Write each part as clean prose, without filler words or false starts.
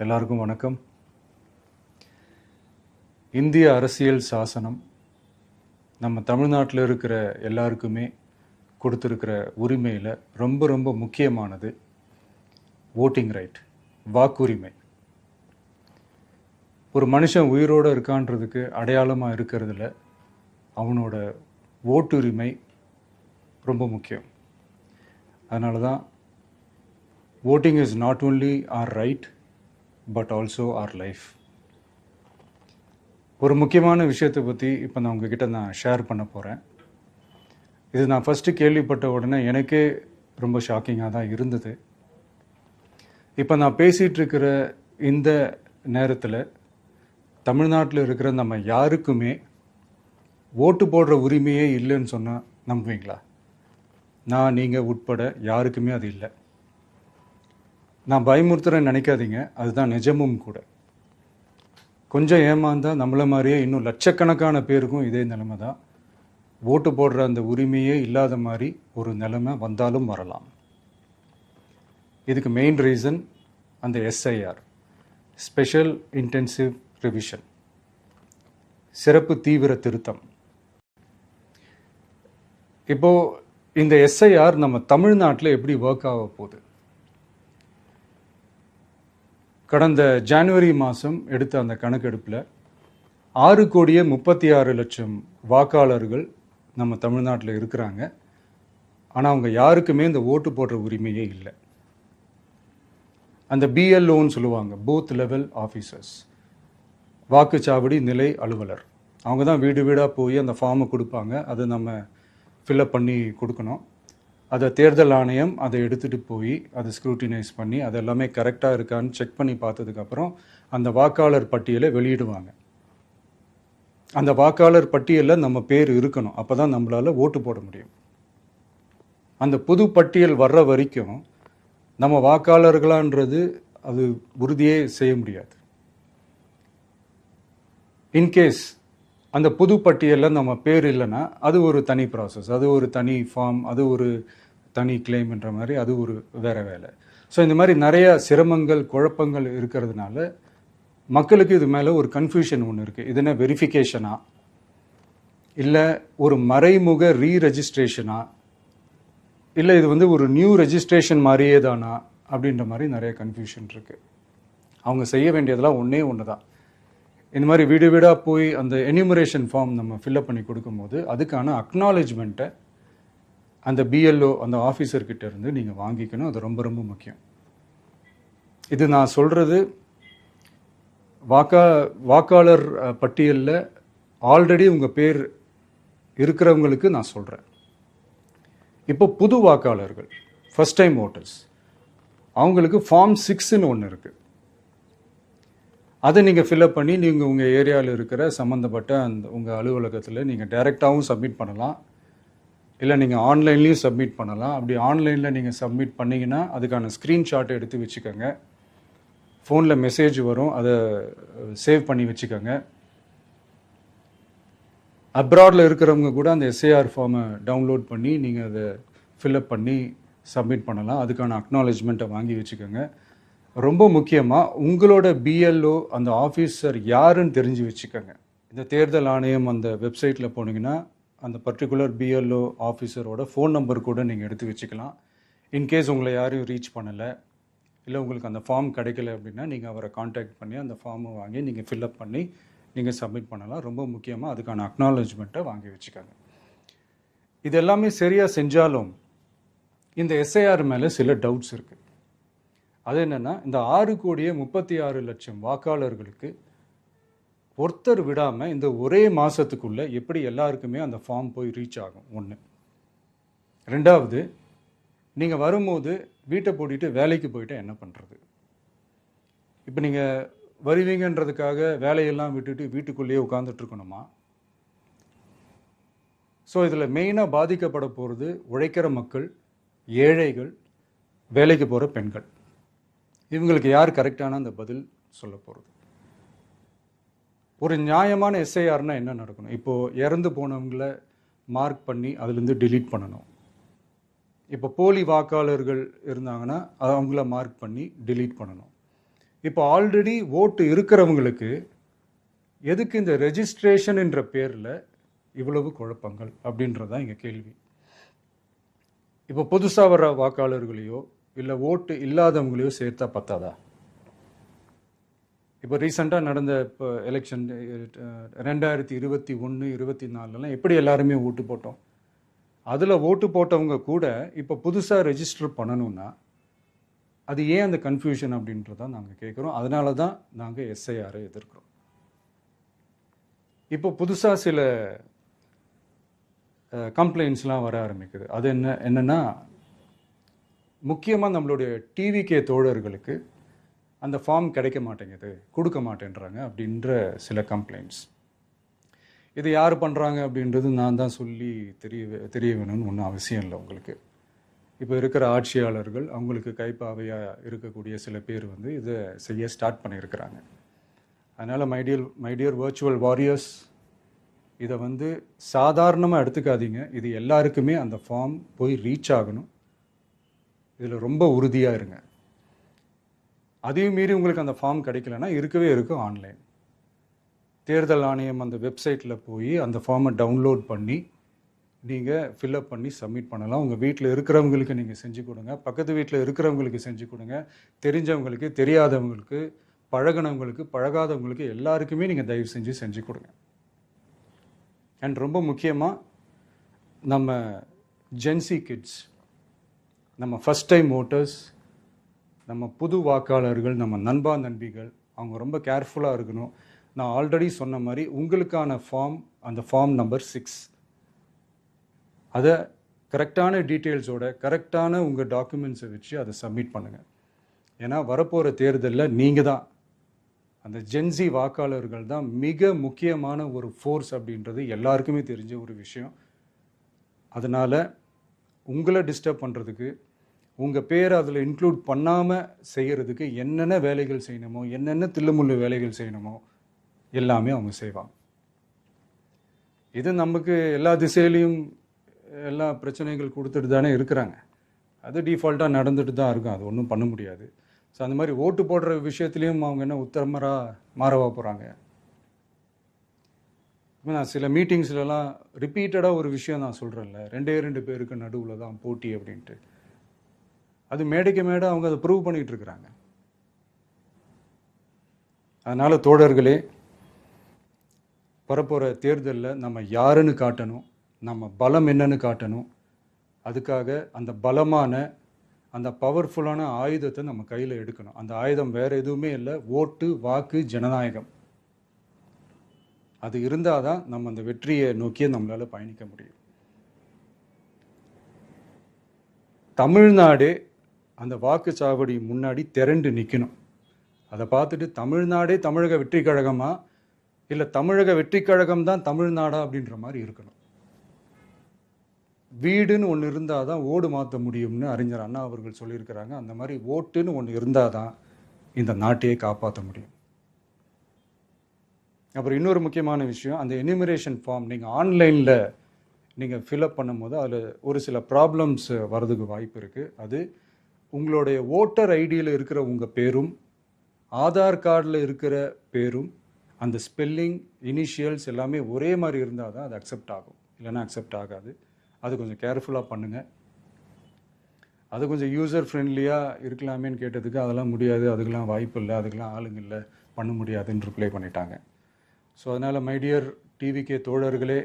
எல்லாருக்கும் வணக்கம். இந்திய அரசியல் சாசனம் நம்ம தமிழ்நாட்டில் இருக்கிற எல்லாருக்குமே கொடுத்துருக்கிற உரிமையில் ரொம்ப ரொம்ப முக்கியமானது ஓட்டிங் ரைட், வாக்குரிமை. ஒரு மனுஷன் உயிரோடு இருக்கான்றதுக்கு அடையாளமாக இருக்கிறதுல அவனோட ஓட்டுரிமை ரொம்ப முக்கியம். அதனால தான் voting is not only our right but also our life. ஒரு முக்கியமான விஷயத்தை பற்றி இப்போ நான் உங்ககிட்ட ஷேர் பண்ண போகிறேன். இது நான் ஃபஸ்ட்டு கேள்விப்பட்ட உடனே எனக்கே ரொம்ப ஷாக்கிங்காக தான் இருந்தது. இப்போ நான் பேசிகிட்டு இருக்கிற இந்த நேரத்தில் தமிழ்நாட்டில் இருக்கிற நம்ம யாருக்குமே ஓட்டு போடுற உரிமையே இல்லைன்னு சொன்னால் நம்புவீங்களா? நான் நீங்கள் உட்பட யாருக்குமே அது இல்லை. நான் பயமுறுத்துறேன்னு நினைக்காதீங்க, அதுதான் நிஜமும் கூட. கொஞ்சம் ஏமாந்தால் நம்மளை மாதிரியே இன்னும் லட்சக்கணக்கான பேருக்கும் இதே நிலைமை தான். ஓட்டு போடுற அந்த உரிமையே இல்லாத மாதிரி ஒரு நிலைமை வந்தாலும் வரலாம். இதுக்கு மெயின் ரீசன் அந்த எஸ்ஐஆர், ஸ்பெஷல் இன்டென்சிவ் ரிவிஷன், சிறப்பு தீவிர திருத்தம். இப்போது இந்த எஸ்ஐஆர் நம்ம தமிழ்நாட்டில் எப்படி ஒர்க் ஆக போகுது? கடந்த ஜனவரி மாதம் எடுத்த அந்த கணக்கெடுப்பில் 6,36,00,000 வாக்காளர்கள் நம்ம தமிழ்நாட்டில் இருக்கிறாங்க. ஆனால் அவங்க யாருக்குமே இந்த ஓட்டு போடுற உரிமையே இல்லை. அந்த பிஎல்ஓன்னு சொல்லுவாங்க, பூத் லெவல் ஆஃபீஸர்ஸ், வாக்குச்சாவடி நிலை அலுவலர். அவங்க தான் வீடு வீடாக போய் அந்த ஃபார்மை கொடுப்பாங்க. அதை நம்ம ஃபில்அப் பண்ணி கொடுக்கணும். அதை தேர்தல் ஆணையம் அதை எடுத்துகிட்டு போய் அதை ஸ்க்ரூட்டினைஸ் பண்ணி அது எல்லாமே கரெக்டாக இருக்கான்னு செக் பண்ணி பார்த்ததுக்கப்புறம் அந்த வாக்காளர் பட்டியலை வெளியிடுவாங்க. அந்த வாக்காளர் பட்டியலில் நம்ம பேர் இருக்கணும், அப்போ தான் நம்மளால் ஓட்டு போட முடியும். அந்த புது பட்டியல் வர்ற வரைக்கும் நம்ம வாக்காளர்களான்றது அது உறுதியே செய்ய முடியாது. இன்கேஸ் அந்த புது பட்டியலில் நம்ம பேர் இல்லைன்னா அது ஒரு தனி ப்ராசஸ், அது ஒரு தனி ஃபார்ம், அது ஒரு தனி கிளைம்ன்ற மாதிரி அது ஒரு வேறு வேலை. ஸோ இந்த மாதிரி நிறைய சிரமங்கள் குழப்பங்கள் இருக்கிறதுனால மக்களுக்கு இது மேலே ஒரு கன்ஃபியூஷன் ஒன்று இருக்குது. இது என்ன வெரிஃபிகேஷனா இல்லை ஒரு மறைமுக ரீரெஜிஸ்ட்ரேஷனா இல்லை இது ஒரு நியூ ரெஜிஸ்ட்ரேஷன் மாதிரியே தானா அப்படின்ற மாதிரி நிறைய கன்ஃபியூஷன் இருக்குது. அவங்க செய்ய வேண்டியதெல்லாம் ஒன்று தான். இந்த மாதிரி வீடு வீடாக போய் அந்த என்யூமரேஷன் ஃபார்ம் நம்ம ஃபில்அப் பண்ணி கொடுக்கும்போது அதுக்கான அக்னாலேஜ்மெண்ட்டை அந்த பிஎல்ஓ அந்த ஆஃபீஸர்கிட்ட இருந்து நீங்கள் வாங்கிக்கணும். அது ரொம்ப ரொம்ப முக்கியம். இது நான் சொல்கிறது வாக்காளர் பட்டியலில் ஆல்ரெடி உங்கள் பேர் இருக்கிறவங்களுக்கு நான் சொல்கிறேன். இப்போ புது வாக்காளர்கள், ஃபஸ்ட் டைம் ஓட்டர்ஸ், அவங்களுக்கு ஃபார்ம் 6ன்னு ஒன்று இருக்குது. அதை நீங்கள் ஃபில்அப் பண்ணி நீங்கள் உங்கள் ஏரியாவில் இருக்கிற சம்மந்தப்பட்ட அந்த உங்கள் அலுவலகத்தில் நீங்கள் டைரெக்டாகவும் சப்மிட் பண்ணலாம், இல்லை நீங்கள் ஆன்லைன்லேயும் சப்மிட் பண்ணலாம். அப்படி ஆன்லைனில் நீங்கள் சப்மிட் பண்ணிங்கன்னா அதுக்கான ஸ்க்ரீன்ஷாட்டை எடுத்து வச்சுக்கோங்க. ஃபோனில் மெசேஜ் வரும், அதை சேவ் பண்ணி வச்சுக்கோங்க. அப்ராடில் இருக்கிறவங்க கூட அந்த எஸ்ஏஆர் ஃபார்மை டவுன்லோட் பண்ணி நீங்கள் அதை ஃபில்அப் பண்ணி சப்மிட் பண்ணலாம். அதுக்கான அக்னாலேஜ்மெண்ட்டை வாங்கி வச்சுக்கோங்க. ரொம்ப முக்கியமாக உங்களோட பிஎல்ஓ அந்த ஆஃபீஸர் யாருன்னு தெரிஞ்சு வச்சுக்கோங்க. இந்த தேர்தல் ஆணையம் அந்த வெப்சைட்டில் போனீங்கன்னா அந்த பர்டிகுலர் பிஎல்ஓ ஆஃபீஸரோட ஃபோன் நம்பர் கூட நீங்கள் எடுத்து வச்சுக்கலாம். இன்கேஸ் உங்களை யாரையும் ரீச் பண்ணலை இல்லை உங்களுக்கு அந்த ஃபார்ம் கிடைக்கல அப்படின்னா நீங்கள் அவரை காண்டாக்ட் பண்ணி அந்த ஃபார்மை வாங்கி நீங்கள் ஃபில்அப் பண்ணி நீங்கள் சப்மிட் பண்ணலாம். ரொம்ப முக்கியமாக அதுக்கான அக்னாலேஜ்மெண்ட்டை வாங்கி வச்சுக்கோங்க. இது எல்லாமே சரியாக செஞ்சாலும் இந்த எஸ்ஐஆர் மேலே சில டவுட்ஸ் இருக்குது. அது என்னென்னா, இந்த 6,36,00,000 வாக்காளர்களுக்கு ஒருத்தர் விடாமல் இந்த ஒரே மாதத்துக்குள்ளே எப்படி எல்லாருக்குமே அந்த ஃபார்ம் போய் ரீச் ஆகும்? ஒன்று. ரெண்டாவது, நீங்கள் வரும்போது வீட்டை பூட்டிட்டு வேலைக்கு போயிட்டு என்ன பண்ணுறது? இப்போ நீங்கள் வருவீங்கன்றதுக்காக வேலையெல்லாம் விட்டுட்டு வீட்டுக்குள்ளேயே உட்காந்துட்ருக்கணுமா? ஸோ இதில் மெயினாக பாதிக்கப்பட போகிறது உழைக்கிற மக்கள், ஏழைகள், வேலைக்கு போகிற பெண்கள். இவங்களுக்கு யார் கரெக்டான அந்த பதில் சொல்ல போகிறது? ஒரு நியாயமான எஸ்ஐஆர்னா என்ன நடக்கணும்? இப்போது இறந்து போனவங்களை மார்க் பண்ணி அதுலேருந்து டிலீட் பண்ணணும். இப்போ போலி வாக்காளர்கள் இருந்தாங்கன்னா அவங்கள மார்க் பண்ணி டிலீட் பண்ணணும். இப்போ ஆல்ரெடி ஓட்டு இருக்கிறவங்களுக்கு எதுக்கு இந்த ரெஜிஸ்ட்ரேஷன் என்ற பேரில் இவ்வளவு குழப்பங்கள் அப்படின்றது தான் எங்கள் கேள்வி. இப்போ புதுசாக வர்ற வாக்காளர்களையோ இல்லை ஓட்டு இல்லாதவங்களையோ சேர்த்தா பத்தாதா? இப்போ ரீசெண்டாக நடந்த இப்போ எலெக்ஷன் 2021, 24 எப்படி எல்லாருமே ஓட்டு போட்டோம்? அதில் ஓட்டு போட்டவங்க கூட இப்போ புதுசாக ரெஜிஸ்டர் பண்ணணும்னா அது ஏன் அந்த கன்ஃபியூஷன் அப்படின்றதான் நாங்கள் கேட்குறோம். அதனால தான் நாங்கள் எஸ்ஐஆரை எதிர்க்கிறோம். இப்போ புதுசாக சில கம்ப்ளைண்ட்ஸ்லாம் வர ஆரம்பிக்குது. அது என்னன்னா முக்கியமாக நம்மளுடைய டிவிகே தோழர்களுக்கு அந்த ஃபார்ம் கிடைக்க மாட்டேங்குது, கொடுக்க மாட்டேன்றாங்க அப்படின்ற சில கம்ப்ளைண்ட்ஸ். இது யார் பண்ணுறாங்க அப்படின்றது நான் தான் சொல்லி தெரிய வேணும்னு ஒன்றும் அவசியம் இல்லை உங்களுக்கு. இப்போ இருக்கிற ஆட்சியாளர்கள் அவங்களுக்கு கைப்பாவையாக இருக்கக்கூடிய சில பேர் இதை செய்ய ஸ்டார்ட் பண்ணியிருக்கிறாங்க. அதனால் மைடியர் வர்ச்சுவல் வாரியர்ஸ், இதை சாதாரணமாக எடுத்துக்காதீங்க. இது எல்லாருக்குமே அந்த ஃபார்ம் போய் ரீச் ஆகணும். இதில் ரொம்ப உறுதியாக இருங்க. அதையும் மீறி உங்களுக்கு அந்த ஃபார்ம் கிடைக்கலன்னா இருக்கவே இருக்கும் ஆன்லைன். தேர்தல் ஆணையம் அந்த வெப்சைட்டில் போய் அந்த ஃபார்மை டவுன்லோட் பண்ணி நீங்கள் ஃபில்அப் பண்ணி சப்மிட் பண்ணலாம். உங்கள் வீட்டில் இருக்கிறவங்களுக்கு நீங்கள் செஞ்சு கொடுங்க, பக்கத்து வீட்டில் இருக்கிறவங்களுக்கு செஞ்சு கொடுங்க, தெரிஞ்சவங்களுக்கு, தெரியாதவங்களுக்கு, பழகினவங்களுக்கு, பழகாதவங்களுக்கு எல்லாருக்குமே நீங்கள் தயவு செஞ்சு கொடுங்க. அண்ட் ரொம்ப முக்கியமாக நம்ம ஜென்சி கிட்ஸ், நம்ம ஃபஸ்ட் டைம் ஓட்டர்ஸ், நம்ம புது வாக்காளர்கள், நம்ம நண்பா நண்பிகள், அவங்க ரொம்ப கேர்ஃபுல்லாக இருக்கணும். நான் ஆல்ரெடி சொன்ன மாதிரி உங்களுக்கான ஃபார்ம், அந்த ஃபார்ம் நம்பர் 6, அதை கரெக்டான டீட்டெயில்ஸோட கரெக்டான உங்கள் டாக்குமெண்ட்ஸை வச்சு அதை சப்மிட் பண்ணுங்கள். ஏன்னா வரப்போகிற தேர்தலில் நீங்கள் தான், அந்த ஜென்சி வாக்காளர்கள் தான் மிக முக்கியமான ஒரு ஃபோர்ஸ் அப்படின்றது எல்லாருக்குமே தெரிஞ்ச ஒரு விஷயம். அதனால் உங்களை டிஸ்டர்ப் பண்ணுறதுக்கு, உங்கள் பேரை அதில் இன்க்ளூட் பண்ணாமல் செய்கிறதுக்கு என்னென்ன வேலைகள் செய்யணுமோ, என்னென்ன தில்லுமுள்ளு வேலைகள் செய்யணுமோ எல்லாமே அவங்க செய்வாங்க. இது நமக்கு எல்லா திசையிலையும் எல்லா பிரச்சனைகள் கொடுத்துட்டு தானே இருக்கிறாங்க. அது டிஃபால்ட்டாக நடந்துட்டு தான் இருக்கும், அது ஒன்றும் பண்ண முடியாது. ஸோ அந்த மாதிரி ஓட்டு போடுற விஷயத்துலேயும் அவங்க என்ன உத்தரமராக மாறவா போகிறாங்க? இப்போ நான் சில மீட்டிங்ஸ்லலாம் ரிப்பீட்டடாக ஒரு விஷயம் நான் சொல்கிறேன்ல, 2 பேருக்கு நடுவில் தான் போட்டி அப்படின்ட்டு. அது மேடைக்கு மேடை அவங்க அதை ப்ரூவ் பண்ணிகிட்டு இருக்கிறாங்க. அதனால் தோழர்களே, வரப்போகிற தேர்தலில் நம்ம யாருன்னு காட்டணும், நம்ம பலம் என்னன்னு காட்டணும். அதுக்காக அந்த பலமான, அந்த பவர்ஃபுல்லான ஆயுதத்தை நம்ம கையில் எடுக்கணும். அந்த ஆயுதம் வேறு எதுவுமே இல்லை, ஓட்டு, வாக்கு, ஜனநாயகம். அது இருந்தால் தான் நம்ம அந்த வெற்றியை நோக்கியே நம்மளால் பயணிக்க முடியும். தமிழ்நாடே அந்த வாக்குச்சாவடி முன்னாடி திரண்டு நிற்கணும். அதை பார்த்துட்டு தமிழ்நாடே தமிழக வெற்றி கழகமா இல்லை தமிழக வெற்றி கழகம் தான் தமிழ்நாடா அப்படின்ற மாதிரி இருக்கணும். வீடுன்னு ஒன்று இருந்தால் தான் ஓடு மாற்ற முடியும்னு அறிஞர் அண்ணா அவர்கள் சொல்லியிருக்கிறாங்க. அந்த மாதிரி ஓட்டுன்னு ஒன்று இருந்தால் தான் இந்த நாட்டையே காப்பாற்ற முடியும். அப்புறம் இன்னொரு முக்கியமான விஷயம், அந்த எனிமரேஷன் ஃபார்ம் நீங்கள் ஆன்லைனில் நீங்கள் ஃபில்அப் பண்ணும்போது அதில் ஒரு சில ப்ராப்ளம்ஸ் வர்றதுக்கு வாய்ப்பு இருக்குது. அது உங்களுடைய ஓட்டர் ஐடியில் இருக்கிற உங்கள் பேரும் ஆதார் கார்டில் இருக்கிற பேரும் அந்த ஸ்பெல்லிங், இனிஷியல்ஸ் எல்லாமே ஒரே மாதிரி இருந்தால் தான் அது அக்செப்ட் ஆகும், இல்லைன்னா அக்செப்ட் ஆகாது. அது கொஞ்சம் கேர்ஃபுல்லாக பண்ணுங்கள். அது கொஞ்சம் யூசர் ஃப்ரெண்ட்லியாக இருக்கலாமேன்னு கேட்டதுக்கு அதெல்லாம் முடியாது, அதுக்கெல்லாம் வாய்ப்பு இல்லை, அதுக்கெல்லாம் ஆளுங்க இல்லை, பண்ண முடியாதுன்னு ரிப்ளை பண்ணிட்டாங்க. ஸோ அதனால் மைடியர் டிவிகே தோழர்களே,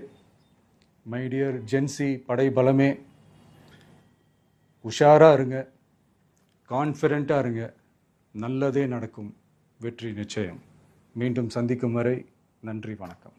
மைடியர் ஜென்சி படை பலமே, உஷாராக இருங்க, கான்ஃபிடென்ட்டாக இருங்க, நல்லதே நடக்கும், வெற்றி நிச்சயம். மீண்டும் சந்திக்கும் வரை நன்றி, வணக்கம்.